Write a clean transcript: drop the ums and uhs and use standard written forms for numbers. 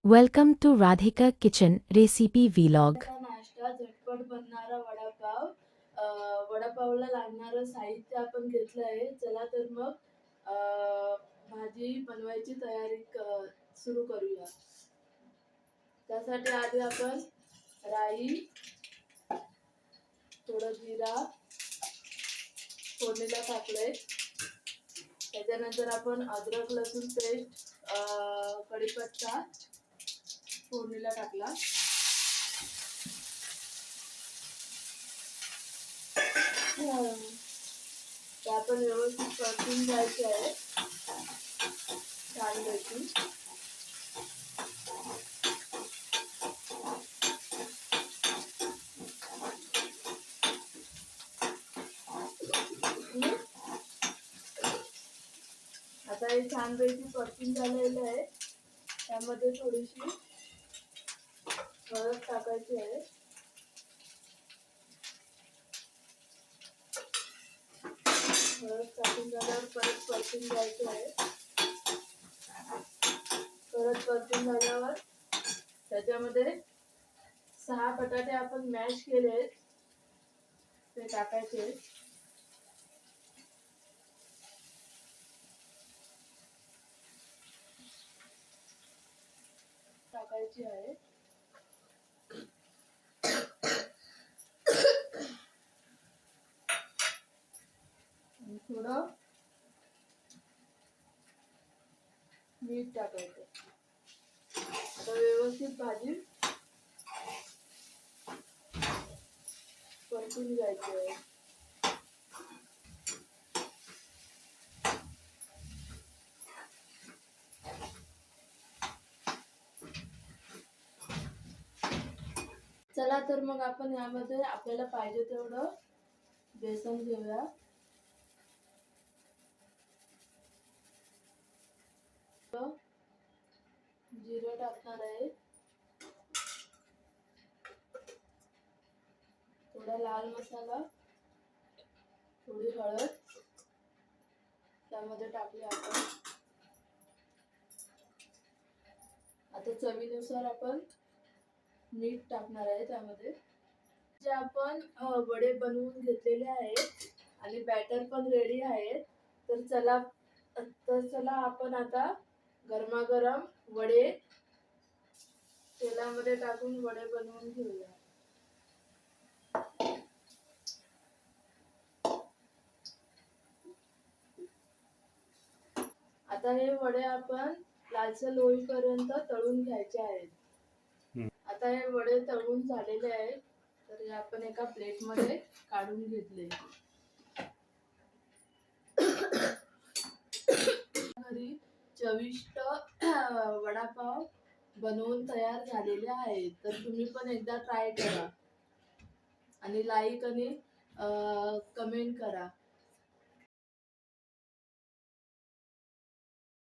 Welcome to Radhika Kitchen Recipe Vlog. आता नाश्ता झटपट बनणारा वडापाव. वडापावला लागणारं साहित्य आपण घेतलं आहे. चला तर मग भाजी बनवायची तयारी सुरू करूया. त्यासाठी आधी आपण राई, थोडं जिरा फोडणीला टाकलंय. त्याच्यानंतर आपण अद्रक लसूण पेस्ट, कढीपत्ता फोडणीला टाकला. ते आपण व्यवस्थित परतून घ्यायचे आहे छानपैकी. आता हे छानपैकी परतून झालेलं आहे. त्यामध्ये थोडीशी हळद टाकायची आहे. हळद टाकून झाल्यावर परत परतून घ्यायचं आहे. परत परतून झाल्यावर त्याच्यामध्ये 6 बटाटे आपण मॅश केले ते टाकायचे. टाकायची आहे. थोडं मीठ टाकायचं. आता व्यवस्थित भाजी परतून घ्यायची आहे. चला तर मग आपण यामध्ये आपल्याला पाहिजे तेवढं बेसन घेऊया. जिरं टाकणार आहे. थोडा लाल मसाला, थोडी हळद त्यामध्ये टाकली आपण. आता चवीनुसार आपण मीठ टाकणार आहे त्यामध्ये. जे आपण वडे बनवून घेतलेले आहेत आणि बॅटर पण रेडी आहे. तर चला आपण आता गरमागरम वडे तेलामध्ये टाकून वडे बनवून घेऊया. आता हे वडे आपण लालसर होईपर्यंत तळून घ्यायचे आहेत. आता हे वडे तळून झालेले आहेत. तर हे आपण एका प्लेट मध्ये काढून घेतले. घरी चविष्ट वडापाव बनवून तयार झालेले आहेत. तर तुम्ही पण एकदा ट्राय करा आणि लाईक आणि कमेंट करा.